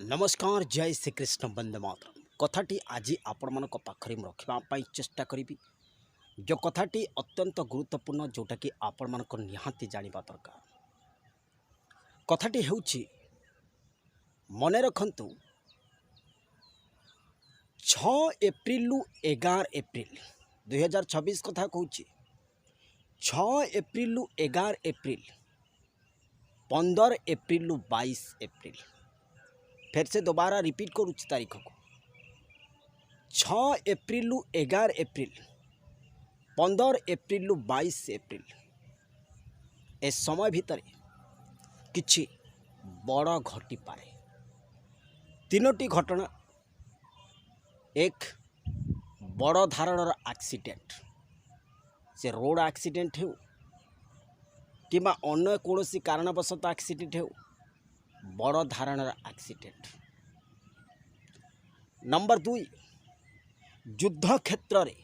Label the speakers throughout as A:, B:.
A: नमस्कार जय श्री कृष्ण वंदे मातरम कथाटी आज आपण मान पाखरे रखापी चेष्टा करी जो कथाटी अत्यंत गुरुत्वपूर्ण जोटा कि आपण मान निहाती जानिबा दरकार। कथाटी हेउछि मने रखंतु 6 एप्रिल 11 एप्रिल 2026 कथा कहूँ 6 एप्रिल 11 एप्रिल 15 एप्रिल 22 एप्रिल फिर से दोबारा रिपीट करुच्ची तारीख को 6 एप्रिल 11 एप्रिल 15 एप्रिल 22 एप्रिल ए समय भितर किछि बड़ घटी पारे। तीनोटी घटना एक बड़ धारणर एक्सीडेंट से रोड एक्सीडेंट हो किंबा अन्य कौन कारणवशत एक्सीडेंट हो बड़ धारणर एक्सीडेंट। नंबर 2 युद्ध क्षेत्र रे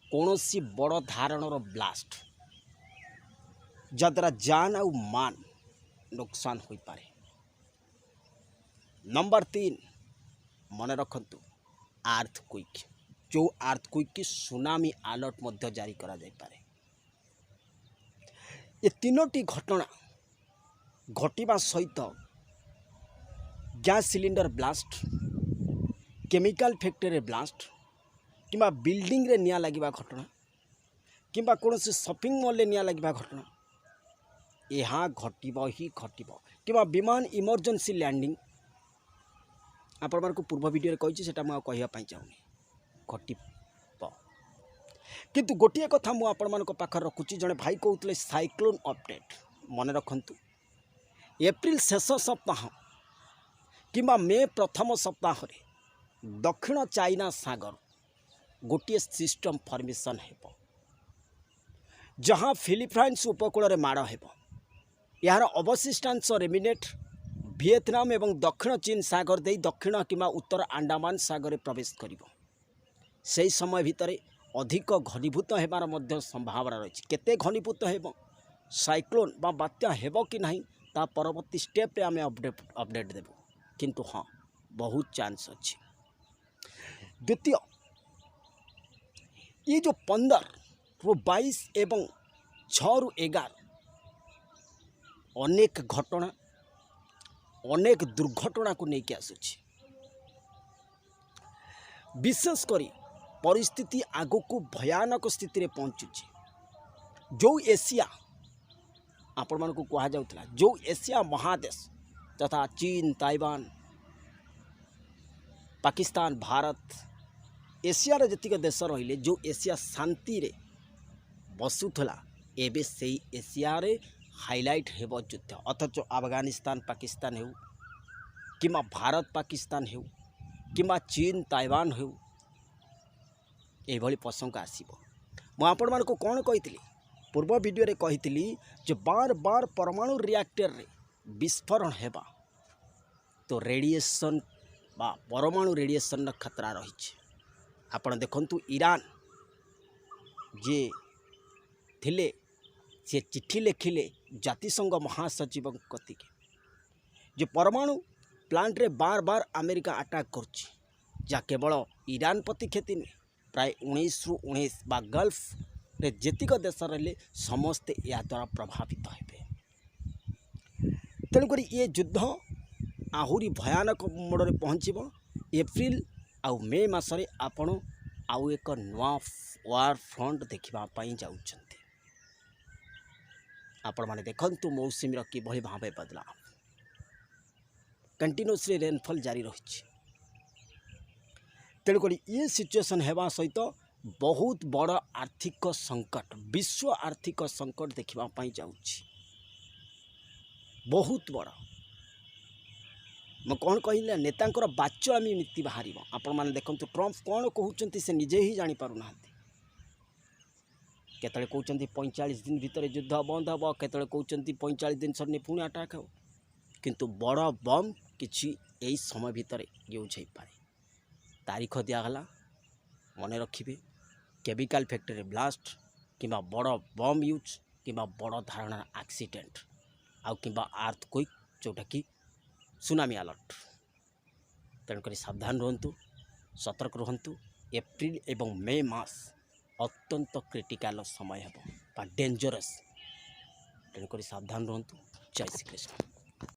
A: कौन सी बड़ धारणर ब्लास्ट जद्वारा जान और मान नुकसान हो पारे। नंबर 3 मन रखंतु अर्थक्वेक जो अर्थक्वेक की सुनामी अलर्ट मध्य जारी करा जाय पारे। ये तीनोटी घटना घटिबा सहित gas cylinder blast chemical factory blast किंबा बिल्डिंग रे निया लगिबा घटना किंबा कौन शॉपिंग मॉल रे निया लगिबा घटना यहाँ घटिबो ही घटिबो किंबा विमान इमरजेंसी लैंडिंग आपण मानक पूर्व वीडियो रे कहिछि सेटा म कहिया पई चाहूनी घटिबो। किंतु गोटिए कथा मु आपण मानक पाखर रखुछि जने भाई कहउतले साइक्लोन अपडेट मन रखंतु एप्रिल शेष सप्ताह किंबा मे प्रथम सप्ताह रे दक्षिण चाइना सागर गोटे सिस्टम फॉर्मेशन हेब जहाँ फिलिपाइन्स उपकूल रे माड़ हेब। यार अवशिष्टांश रेमिनेट वियतनाम एवं दक्षिण चीन सागर दे दक्षिण किंबा उत्तर अंडमान सागर रे प्रवेश करिवो। सेही समय भितरे अधिक घनीभूत हेबार मध्य संभावना रही। केते घनीभूत हेब साइक्लोन बा बात्या हेब कि नहीं ता परवर्ती स्टेप रे आमे अपडेट देबो। किंतु हाँ बहुत चांस अच्छी। द्वितीय ये जो 15 रु 22 एवं 6 रु 11 अनेक घटना अनेक दुर्घटना को लेकिन आसुछि। विशेषकर परिस्थिति आगो को भयानक स्थिति रे पहुँचुछि। जो एशिया आपण मानक कहा जाउतला जो एशिया महादेश तथा चीन ताइवान पाकिस्तान भारत एशिया रे जतिक देश रहिले जो एशिया शांति रे बसुथला एबे सेई एशिया रे हाइलाइट हेबो युद्ध। अथच अफगानिस्तान पाकिस्तान हेउ किंबा भारत पाकिस्तान हेउ किंबा चीन ताइवान हेउ एभली प्रसंग आसीबो। मु आपण मानक कोन कहितली पूर्व वीडियो रे कहितली जो बार बार परमाणु रिएक्टर रे विस्फोरण हेबा तो रेडिएशन बा परमाणु रेडिएशन खतरा रही। आपण देखंतु ईरान जे थिले से चिट्ठी लिखिले जातिसंघ महासचिव कति जो परमाणु प्लांट रे बार बार अमेरिका अटैक करछि जा केवल ईरान प्रति क्षति नहीं प्राय 19 रु 19 बा गल्फ रे जेतिक देश रहिले समस्ते या द्वारा प्रभावित हेबे। तेणुक ये युद्ध आहुरी भयानक मोड़ में पहुँचब। एप्रिल आउ मे मासरे आपण आउ एक नुआ वार फ्रंट देखापी जाउछन्ते। आपण माने देखंतु मौसुमी किभली भावे बदलाव कंटिन्यूअसली रेनफॉल जारी रही। तेणुक ये सिचुएशन हेबा सहित बहुत बड़ आर्थिक संकट विश्व आर्थिक संकट देखापी जाउछि बहुत बड़। मैं कौन कहले नेता बाच्यमी नीति बाहर आपण मैंने देखो ट्रम्प कौन कहते से निजे ही जापर ना केतले कहते 45 दिन भितर युद्ध बंद हम केतले कहते 45 दिन सरनी पुणी अटैक हो किंतु बड़ बम किसी यही समय भितर यूज हो पाए। तारीख दिगला मन रखिए केमिकल फैक्ट्री ब्लास्ट कि बड़ बम यूज कि बड़ धारणा एक्सीडेंट आउ कि अर्थक्वेक जोटा कि सुनामी अलर्ट ତେଣୁକରି ସାବଧାନ ରୁହନ୍ତୁ, ସତର୍କ ରୁହନ୍ତୁ। ଏପ୍ରିଲ ଏବଂ ମେ ମାସ ଅତ୍ୟନ୍ତ କ୍ରିଟିକାଲ ସମୟ ହେବ ବା ଡେଞ୍ଜରସ୍। ତେଣୁକରି ସାବଧାନ ରୁହନ୍ତୁ। ଜୟ ଶ୍ରୀକୃଷ୍ଣ।